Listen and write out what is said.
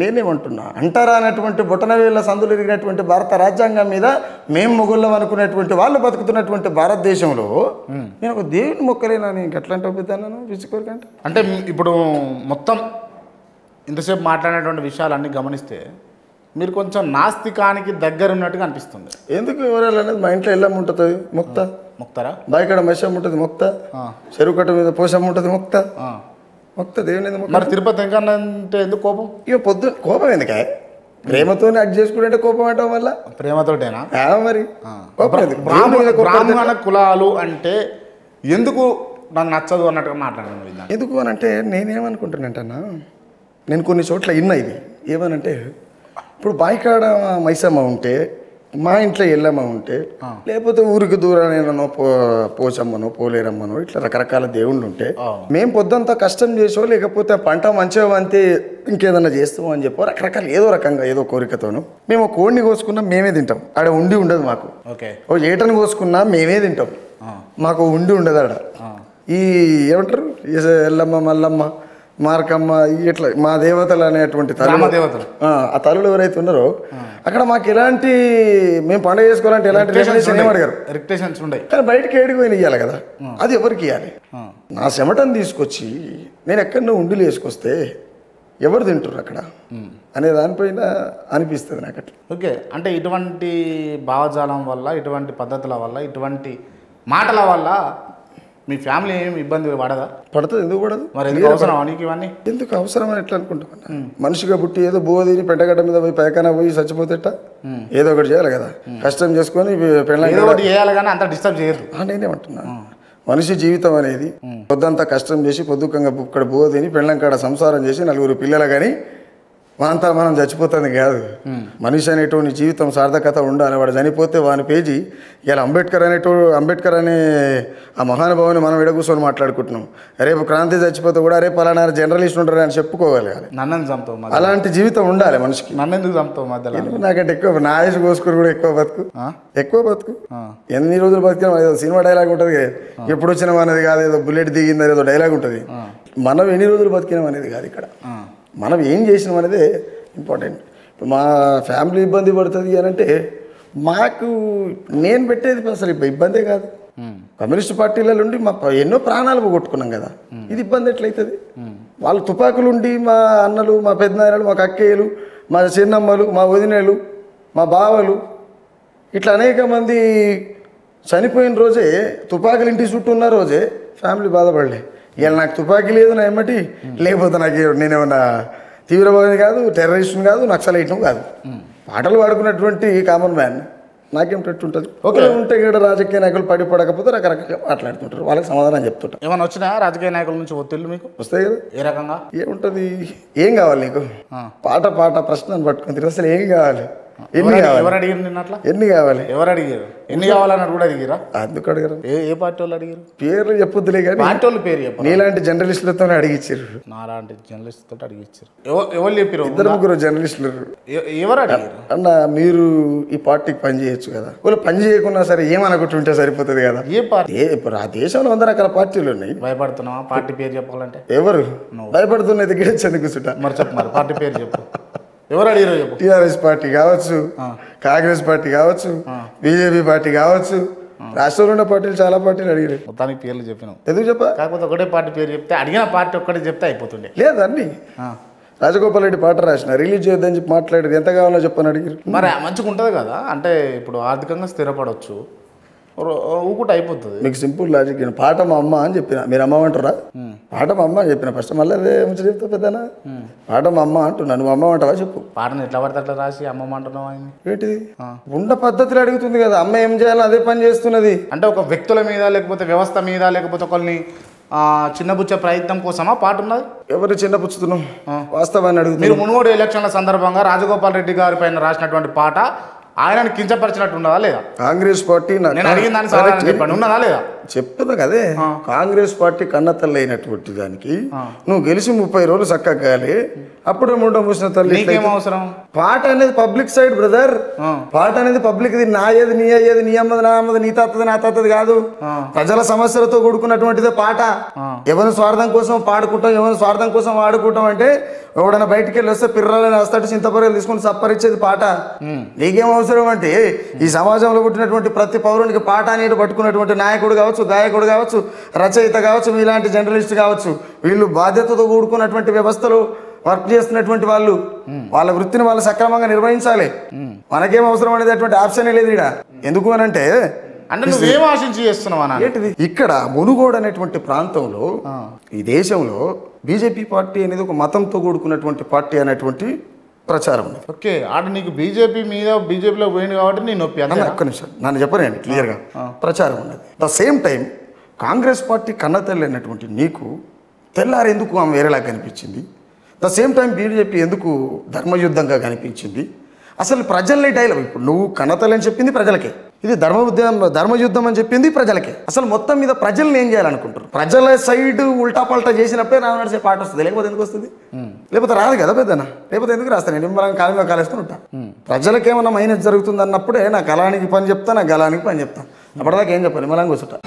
నేనేమంటున్నా అంటారా అనేటువంటి బొటనవేళ్ల సందులు ఎరిగినటువంటి భారత రాజ్యాంగం మీద మేము మొగుళ్ళం అనుకునేటువంటి వాళ్ళు బతుకుతున్నటువంటి భారతదేశంలో నేను ఒక దేవుని మొక్కలేనా నీకు ఎట్లా అంటే పెద్దాను పిచ్చుకోరికంటే అంటే ఇప్పుడు మొత్తం ఇంతసేపు మాట్లాడినటువంటి విషయాలన్నీ గమనిస్తే మీరు కొంచెం నాస్తికానికి దగ్గర ఉన్నట్టుగా అనిపిస్తుంది. ఎందుకు వివరాలు అనేది మా ఇంట్లో ఎల్లమ్మ ఉంటుంది మొక్త మొక్తారా, బాయికాడ మత్స్యం ఉంటుంది మొక్త, చెరువు కట్ట మీద పోషమ్మ ఉంటుంది మొక్త మొక్త దేవుని. మరి తిరుపతి వెంకన్న అంటే ఎందుకు కోపం? ఇక పొద్దు కోపం ఎందుకే ప్రేమతోనే అడ్జస్ట్ చేసుకుంటే కోపం అంటాం వల్ల ప్రేమతోటేనా మరి బ్రాహ్మణ కులాలు అంటే ఎందుకు నాకు నచ్చదు అన్నట్టుగా మాట్లాడాను. ఎందుకు అని అంటే నేనేమనుకుంటున్నాంటన్నా నేను కొన్ని చోట్ల విన్నా ఇది ఏమనంటే ఇప్పుడు బాయికాడ మైసమ్మ ఉంటే మా ఇంట్లో ఎల్లమ్మ ఉంటే లేకపోతే ఊరికి దూరానో పోచమ్మనో పోలేరమ్మనో ఇట్లా రకరకాల దేవుళ్ళు ఉంటే మేము పొద్దంతా కష్టం చేసో లేకపోతే పంట మంచిగా అంతే ఇంకేదన్నా చేస్తామో అని చెప్పో రకరకాల ఏదో రకంగా ఏదో కోరికతోను మేము కోడిని కోసుకున్నా మేమే తింటాం. ఆడ ఉండి ఉండదు మాకు. ఓ ఏటని కోసుకున్నా మేమే తింటాం, మాకు ఉండి ఉండదు ఆడ. ఈ ఏమంటారు ఎల్లమ్మ మల్లమ్మ మార్కమ్మ ఇట్లా మా దేవతలు అనేటువంటి దేవతలు ఆ తల్లులు ఎవరైతే ఉన్నారో అక్కడ మాకు ఎలాంటి మేము పండుగ చేసుకోవాలంటే ఎలాంటి రికగ్నిషన్ ఏమడిగారు రికగ్నిషన్స్ ఉండవు. కానీ బయటకి ఏడికి పోయిన ఇవ్వాలి కదా, అది ఎవరికి ఇవ్వాలి? నా చెమటను తీసుకొచ్చి నేను ఎక్కడో ఉండిలు వేసుకొస్తే ఎవరు తింటారు అక్కడ అనే దానిపైన అనిపిస్తుంది నాకు అట్లా. ఓకే, అంటే ఇటువంటి భావజాలం వల్ల, ఇటువంటి పద్ధతుల వల్ల, ఇటువంటి మాటల వల్ల మీ ఫ్యామిలీ ఏమి ఇబ్బంది పడదా? పడుతుంది. ఎందుకు పడదు? మరి ఎందుకు అవసరం నీకు ఇవన్నీ? ఎందుకు అవసరం అని ఎట్లా అనుకుంటామన్నా? మనిషిగా పుట్టి ఏదో బోధిని పెంటగడ్డ మీద పోయి పైకన పోయి చచ్చిపోతేట ఏదో ఒకటి చేయాలి కదా, కష్టం చేసుకొని చేయాలి కానీ అంత డిస్టర్బ్ చేయదు. నేనేమంటున్నా మనిషి జీవితం అనేది పొద్దంతా కష్టం చేసి పొద్దుకంగా ఇక్కడ బోధిని పెళ్ళం కాడ సంసారం చేసి నలుగురు పిల్లలు కానీ మనంతా మనం చచ్చిపోతుంది కాదు. మనిషి అనేటువంటి జీవితం సార్థకత ఉండాలి. వాడు చనిపోతే వాని పేజీ ఇలా అంబేద్కర్ అనే ఆ మహానుభావుని మనం ఎడ కూర్చొని మాట్లాడుకుంటున్నాం. రేపు క్రాంతి చచ్చిపోతే కూడా రేపు పలానా జర్నలిస్ట్ ఉంటారు అని చెప్పుకోగలగాలి. అలాంటి జీవితం ఉండాలి మనిషికి. నన్నెందుకు చంపుతావు మధ్యలో? నాకంటే ఎక్కువ నా ఆయుష్ కోసుకుని కూడా ఎక్కువ బతుకు ఎన్ని రోజులు బతికినా ఏదో సినిమా డైలాగ్ ఉంటుంది, ఎప్పుడు వచ్చినాం అనేది కాదు, ఏదో బుల్లెట్ దిగింది ఏదో డైలాగ్ ఉంటుంది. మనం ఎన్ని రోజులు బతికినాం అనేది కాదు, ఇక్కడ మనం ఏం చేసినాం అనేది ఇంపార్టెంట్. ఇప్పుడు మా ఫ్యామిలీ ఇబ్బంది పడుతుంది అని అంటే మాకు నేను పెట్టేది అసలు ఇబ్బందే కాదు. కమ్యూనిస్ట్ పార్టీల నుండి మా ఎన్నో ప్రాణాలు పోగొట్టుకున్నాం కదా, ఇది ఇబ్బంది ఎట్లయితుంది? వాళ్ళు తుపాకులు ఉండి మా అన్నలు, మా పెద్దనాయనలు, మా కక్కయ్యలు, మా చిన్నమ్మలు, మా వదినలు, మా బావలు ఇట్లా అనేక మంది చనిపోయిన రోజే, తుపాకులు ఇంటి చుట్టూ ఉన్న రోజే ఫ్యామిలీ బాధపడలే. ఇవాళ నాకు తుపాకీ లేదు నా ఏమటి, లేకపోతే నాకు నేనేమన్నా తీవ్రవాదిని కాదు, టెర్రరిస్ట్ని కాదు, నక్సలైట్ను కాదు. పాటలు పాడుకున్నటువంటి కామన్ మ్యాన్ నాకేమిటట్టు ఉంటుంది. ఒకరు ఉంటే కూడా రాజకీయ నాయకులు పడకపోతే రకరకాలుగా మాట్లాడుతుంటారు, వాళ్ళకి సమాధానం చెప్తుంటారు. ఏమైనా వచ్చినా రాజకీయ నాయకుల నుంచి ఒత్తిళ్ళు మీకు వస్తాయి కదా? ఏ రకంగా? ఏముంటుంది? ఏం కావాలి నీకు? పాట ప్రశ్నను పట్టుకుని అసలు ఏం కావాలి? ఎన్ని కావాలి? ఎవరు అడిగారు నిన్న అట్లా? ఎన్ని కావాలి? ఎవరు అడిగారు? ఎన్ని కావాలన్నారు కూడా అడిగిరా? అందుకు అడిగారు. ఏ పార్టీ వాళ్ళు అడిగారు? పేర్లు చెప్పొద్దులే కానీ పార్టీ వాళ్ళు పేరు చెప్పు. నీలాంటి జర్నలిస్టులతో అడిగిచ్చారు. నాలాంటి జర్నలిస్ట్ తోటి అడిగిచ్చారు. ఎవరు చెప్పారు? ఇద్దరు ముగ్గురు జర్నలిస్టులు. ఎవరు అడిగారు? అన్న మీరు ఈ పార్టీకి పని చేయొచ్చు కదా, వాళ్ళు పని చేయకున్నా సరే ఏమనుకుంటుంటే సరిపోతుంది కదా. ఏ పార్టీ? ఇప్పుడు ఆ దేశంలో 100 రకాల పార్టీలు ఉన్నాయి. భయపడుతున్నావా పార్టీ పేరు చెప్పాలంటే? ఎవరు భయపడుతున్నది గిడచ్చని కూర్చుంటా. మరి చెప్పు, మరి పార్టీ పేరు చెప్పు. ఎవరు అడిగారు చెప్పు? టీఆర్ఎస్ పార్టీ కావచ్చు, కాంగ్రెస్ పార్టీ కావచ్చు, బీజేపీ పార్టీ కావచ్చు, రాష్ట్రంలో ఉన్న పార్టీలు చాలా పార్టీలు అడిగారు. మొత్తానికి పేర్లు చెప్పినాం. ఎందుకు చెప్పా? కాకపోతే ఒకటే పార్టీ పేరు చెప్తే అడిగిన పార్టీ ఒక్కటే చెప్తే అయిపోతుండే. లేదు అన్ని రాజగోపాల్ రెడ్డి పాట రాసిన రిలీజ్ చేయొద్దని చెప్పి మాట్లాడారు. ఎంత కావాలో చెప్పని అడిగారు. మరి మంచిగా ఉంటుంది కదా, అంటే ఇప్పుడు ఆర్థికంగా స్థిరపడవచ్చు, ఊకుట అయిపోతుంది. మీకు సింపుల్ లాజిక్. పాట మా అమ్మ అని చెప్పిన, మీరు అమ్మ అంటారా? పాట మా అమ్మ అని చెప్పిన ఫస్ట్, మళ్ళీ అదే మంచి చెప్తా పెద్దనా. పాట మా అమ్మ అంటున్నా, నువ్వు అమ్మ అంటావా చెప్పు. పాటను ఎట్లా పడితే అట్లా రాసి అమ్మమ్మ అంటున్నావు ఆయన ఏంటిది? ఉన్న పద్ధతులు అడుగుతుంది కదా, అమ్మ ఏం చేయాలో అదే పని చేస్తున్నది. అంటే ఒక వ్యక్తుల మీద లేకపోతే వ్యవస్థ మీద లేకపోతే ఒకరిని చిన్నపుచ్చే ప్రయత్నం కోసమా పాట ఉన్నది? ఎవరు చిన్నపుచ్చుతున్నాం? వాస్తవాన్ని అడుగుతుంది. మీరు మునుగోడు ఎలక్షన్ల సందర్భంగా రాజగోపాల్ రెడ్డి గారి పైన రాసినటువంటి పాట ఆయనను కించపరిచినట్టు ఉన్నదా లేదా? కాంగ్రెస్ పార్టీ నేను అడిగిన దానికి సమాధానం చెప్పండి, ఉన్నదా లేదా? చెప్తున్నా కదే, కాంగ్రెస్ పార్టీ కన్నతల్లి అయినటువంటి దానికి నువ్వు గెలిచి 30 రోజులు చక్కగా కాలి, అప్పుడు ముండ మూసిన తల్లి. నీకేం అవసరం? పాట అనేది పబ్లిక్ సైడ్ బ్రదర్, పాట అనేది పబ్లిక్. ఇది నా ఏది నీ అయ్యేది, నీ అమ్మది నా అమ్మది, నీ తాతది నా తాతది కాదు. ప్రజల సమస్యలతో కూడుకున్నటువంటిదే పాట. ఎవరి స్వార్థం కోసం పాడుకుంటాం, ఎవరి స్వార్థం కోసం వాడుకుంటాం అంటే ఎవడైనా బయటికి వెళ్ళి వస్తే పిర్రాలని వస్తాడు, చింతపొరలు తీసుకుని సప్పరిచ్చేది పాట. నీకేం అవసరం అంటే ఈ సమాజంలో పుట్టినటువంటి ప్రతి పౌరునికి పాట అనేది పట్టుకున్నటువంటి నాయకుడు కావచ్చు, గాయకుడు కావచ్చు, రచయిత కావచ్చు, మీలాంటి జర్నలిస్ట్ కావచ్చు, వీళ్ళు బాధ్యతతో కూడుకున్నటువంటి వ్యవస్థలో వర్క్ చేస్తున్నటువంటి వాళ్ళు వాళ్ళ వృత్తిని వాళ్ళు సక్రమంగా నిర్వహించాలి. మనకేం అవసరం అనేది అటువంటి ఆప్షన్ లేదు ఇక్కడ. ఎందుకు అని అంటే నువ్వేం ఆశించి చేస్తున్నావు ఏంటిది, ఇక్కడ మునుగోడు అనేటువంటి ప్రాంతంలో ఈ దేశంలో బీజేపీ పార్టీ అనేది ఒక మతంతో కూడుకున్నటువంటి పార్టీ అనేటువంటి ప్రచారం ఉంది. ఓకే, ఆడు నీకు బీజేపీ మీద బీజేపీలో పోయింది కాబట్టి నేను నొప్పి అన్న. ఒక్క నిమిషం నన్ను చెప్పనండి క్లియర్గా. ప్రచారం ఉన్నది. The same time Congress party కన్నతల్లి అయినటువంటి నీకు తెల్లారి ఎందుకు ఆమె వేరేలా కనిపించింది? ద సేమ్ టైం బీజేపీ ఎందుకు ధర్మయుద్ధంగా కనిపించింది? అసలు ప్రజల్ని డైలాగ్, ఇప్పుడు నువ్వు కన్నతల్లి అని చెప్పింది ప్రజలకే, ఇది ధర్మయుద్ధం అని చెప్పింది ప్రజలకే. అసలు మొత్తం మీద ప్రజల్ని ఏం చేయాలనుకుంటారు? ప్రజల సైడ్ ఉల్టా పల్టా చేసినప్పుడే రాను నడిచే పాట వస్తుంది, లేకపోతే ఎందుకు వస్తుంది? లేకపోతే రాదు కదా పెద్దనా. లేకపోతే ఎందుకు రాస్తాను? నేను మనం కాలంలో కాలేస్తూ ఉంటా. ప్రజలకేమన్నా మైనస్ జరుగుతుంది అన్నప్పుడే నా కళానికి పని చెప్తా, నా గలానికి పని చెప్తాను. అప్పటిదాకా ఏం చెప్పాలి, మనం కూర్చుంటా.